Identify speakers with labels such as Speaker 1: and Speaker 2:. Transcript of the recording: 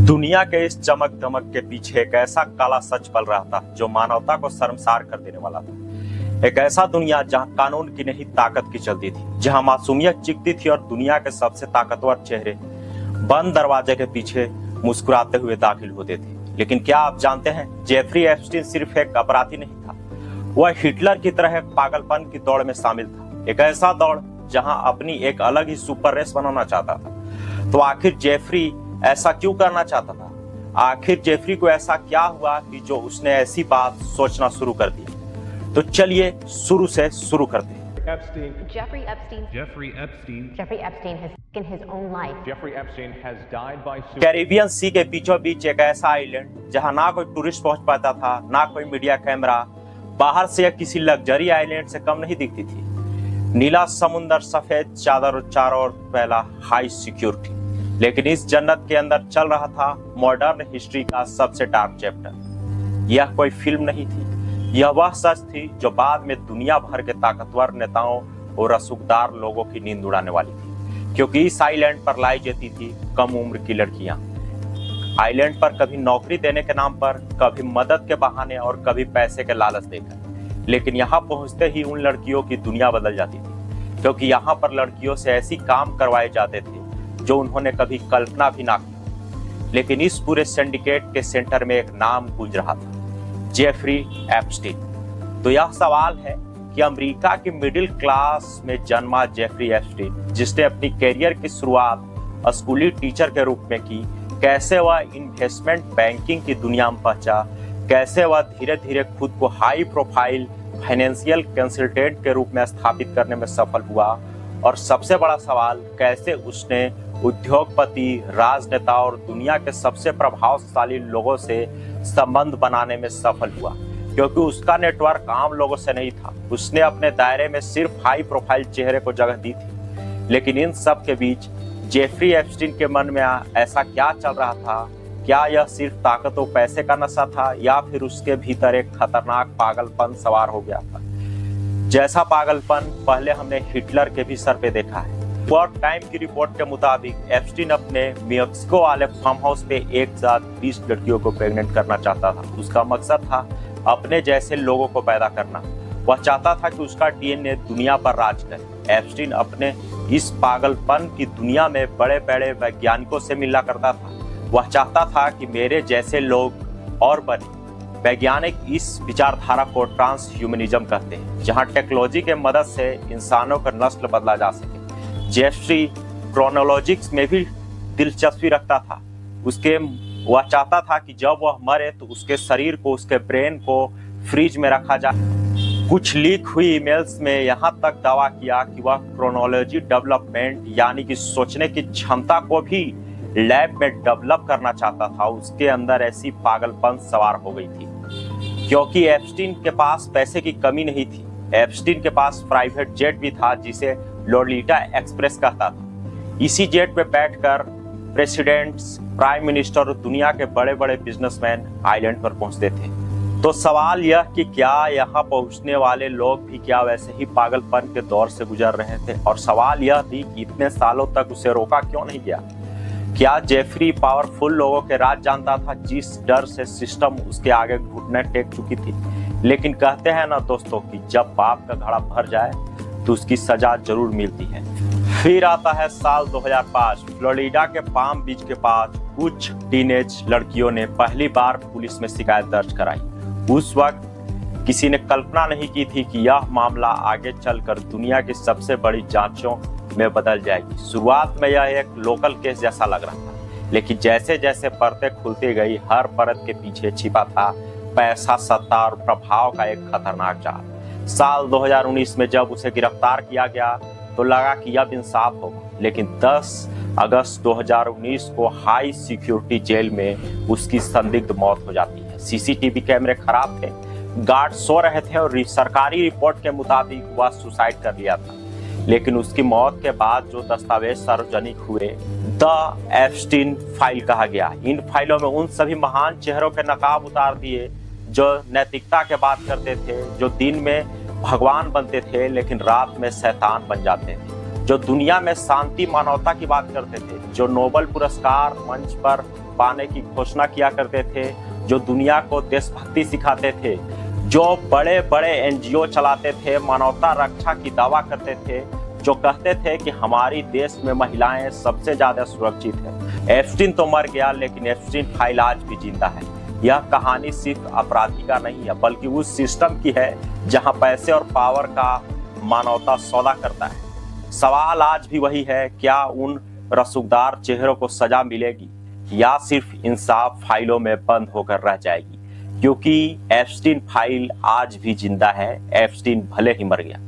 Speaker 1: दुनिया के इस चमक दमक के पीछे एक ऐसा काला सच पल रहा था जो मानवता को शर्मसार कर देने वाला था। एक ऐसा दुनिया जहां कानून की नहीं ताकत की चलती थी, जहां मासूमियत चिकती थी और दुनिया के सबसे ताकतवर चेहरे बंद दरवाजे के पीछे मुस्कुराते हुए दाखिल होते थे। लेकिन क्या आप जानते हैं, जेफरी एप्स्टीन सिर्फ एक अपराधी नहीं था, वह हिटलर की तरह एक पागलपन की दौड़ में शामिल था। एक ऐसा दौड़ जहां अपनी एक अलग ही सुपर रेस बनाना चाहता था। तो आखिर जेफरी ऐसा क्यों करना चाहता था? आखिर जेफरी को ऐसा क्या हुआ कि जो उसने ऐसी बात सोचना शुरू कर दिया? तो चलिए शुरू से शुरू करते हैं।
Speaker 2: Jeffrey Epstein has taken his own life.
Speaker 3: Jeffrey Epstein has died by suicide.
Speaker 1: Caribbean sea के बीचों बीच एक ऐसा आइलैंड जहां ना कोई टूरिस्ट पहुंच पाता था, ना कोई मीडिया कैमरा, बाहर से या किसी लग्जरी आइलैंड से कम नहीं दिखती थी। नीला समुंदर, सफेद चादर और चारों ओर फैला हाई सिक्योरिटी। लेकिन इस जन्नत के अंदर चल रहा था मॉडर्न हिस्ट्री का सबसे डार्क चैप्टर। यह कोई फिल्म नहीं थी, यह वह सच थी जो बाद में दुनिया भर के ताकतवर नेताओं और रसूखदार लोगों की नींद उड़ाने वाली थी। क्योंकि इस आइलैंड पर लाई जाती थी कम उम्र की लड़कियां। आइलैंड पर कभी नौकरी देने के नाम पर, कभी मदद के बहाने और कभी पैसे के लालच देकर। लेकिन यहाँ पहुंचते ही उन लड़कियों की दुनिया बदल जाती थी, क्योंकि यहाँ पर लड़कियों से ऐसी काम करवाए जाते थे जो उन्होंने कभी कल्पना भी ना की। लेकिन इस पूरे सिंडिकेट के सेंटर में एक नाम गूंज रहा था, जेफरी एप्स्टीन। तो यह सवाल है कि अमेरिका की मिडिल क्लास में जन्मा जेफरी एप्स्टीन, जिसने अपनी कैरियर की शुरुआत स्कूली टीचर के रूप में की, कैसे वह इन्वेस्टमेंट बैंकिंग की दुनिया में पहुंचा, कैसे वह धीरे धीरे खुद को हाई प्रोफाइल फाइनेंशियल कंसल्टेंट के रूप में स्थापित करने में सफल हुआ, और सबसे बड़ा सवाल, कैसे उसने उद्योगपति, राजनेता और दुनिया के सबसे प्रभावशाली लोगों से संबंध बनाने में सफल हुआ। क्योंकि उसका नेटवर्क आम लोगों से नहीं था, उसने अपने दायरे में सिर्फ हाई प्रोफाइल चेहरे को जगह दी थी। लेकिन इन सब के बीच जेफरी एप्स्टीन के मन में ऐसा क्या चल रहा था? क्या यह सिर्फ ताकत और पैसे का नशा था, या फिर उसके भीतर एक खतरनाक पागलपन सवार हो गया था, जैसा पागलपन पहले हमने हिटलर के भी सर पे देखा है। और टाइम की रिपोर्ट के मुताबिक एप्स्टीन अपने मेक्सिको वाले फार्म हाउस पे एक साथ 20 लड़कियों को प्रेग्नेंट करना चाहता था। उसका मकसद था अपने जैसे लोगों को पैदा करना। वह चाहता था कि उसका डीएनए दुनिया पर राज करे। एप्स्टीन अपने इस पागलपन की दुनिया में बड़े बड़े वैज्ञानिकों से मिला करता था। वह चाहता था कि मेरे जैसे लोग और बने। वैज्ञानिक इस विचारधारा को ट्रांस ह्यूमनिज्म कहते हैं, जहां टेक्नोलॉजी के मदद से इंसानों का नस्ल बदला जा सके। जेफरी क्रोनोलॉजिक्स में भी दिलचस्पी रखता था। वह चाहता था कि जब वह मरे तो उसके शरीर को, उसके ब्रेन को फ्रीज में रखा जाए। कुछ लीक हुई ईमेल्स में यहाँ तक दावा किया कि वह क्रोनोलॉजी डेवलपमेंट, यानी कि सोचने की क्षमता को भी लैब में डेवलप करना चाहता था। उसके अंदर ऐसी पागलपन सवार हो गई थी। क्योंकि एप्स्टीन के पास पैसे की कमी नहीं थी, एप्स्टीन के पास प्राइवेट जेट भी था, जिसे लोलिटा एक्सप्रेस कहता था। इसी जेट में बैठकर प्रेसिडेंट्स, प्राइम मिनिस्टर और दुनिया के बड़े बड़े बिजनेसमैन आइलैंड पर पहुंचते थे। तो सवाल यह कि क्या यहाँ पहुंचने वाले लोग भी क्या वैसे ही पागलपन के दौर से गुजर रहे थे? और सवाल यह भी कि इतने सालों तक उसे रोका क्यों नहीं गया? क्या जेफरी पावरफुल लोगों के राज जानता था, जिस डर से सिस्टम उसके आगे घुटने टेक चुकी थी? लेकिन कहते हैं ना दोस्तों कि जब पाप का घड़ा भर जाए तो उसकी सजा जरूर मिलती है। फिर आता है साल 2005। फ्लोरिडा के पाम बीच के पास कुछ टीनेज लड़कियों ने पहली बार पुलिस में शिकायत दर्ज कराई। उस वक्त किसी ने कल्पना नहीं की थी कि यह मामला आगे चलकर दुनिया की सबसे बड़ी जांचों में बदल जाएगी। शुरुआत में यह एक लोकल केस जैसा लग रहा था, लेकिन जैसे जैसे परतें खुलती गई, हर परत के पीछे छिपा था पैसा, सत्ता और प्रभाव का एक खतरनाक जाल। साल 2019 में जब उसे गिरफ्तार किया गया तो लगा कि अब इंसाफ होगा। लेकिन 10 अगस्त 2019 को हाई सिक्योरिटी जेल में उसकी संदिग्ध मौत हो जाती है। सीसीटीवी कैमरे खराब थे, गार्ड सो रहे थे और सरकारी रिपोर्ट के मुताबिक वह सुसाइड कर लिया था। लेकिन उसकी मौत के बाद जो दस्तावेज सार्वजनिक हुए, द एप्स्टीन फाइल कहा गया। इन फाइलों में उन सभी महान चेहरों के नकाब उतार दिए जो नैतिकता के बात करते थे, जो दिन में भगवान बनते थे लेकिन रात में शैतान बन जाते थे। जो दुनिया में शांति मानवता की बात करते थे, जो नोबेल पुरस्कार मंच पर पाने की घोषणा किया करते थे, जो दुनिया को देशभक्ति सिखाते थे, जो बड़े बड़े एनजीओ चलाते थे, मानवता रक्षा की दावा करते थे, जो कहते थे कि हमारी देश में महिलाएं सबसे ज्यादा सुरक्षित है। एप्स्टीन तो मर गया, लेकिन एप्स्टीन फाइल आज भी जिंदा है। यह कहानी सिर्फ अपराधी का नहीं है, बल्कि उस सिस्टम की है जहां पैसे और पावर का मानवता सौदा करता है। सवाल आज भी वही है, क्या उन रसूखदार चेहरों को सजा मिलेगी या सिर्फ इंसाफ फाइलों में बंद होकर रह जाएगी? क्योंकि एप्स्टीन फाइल आज भी जिंदा है, एप्स्टीन भले ही मर गया।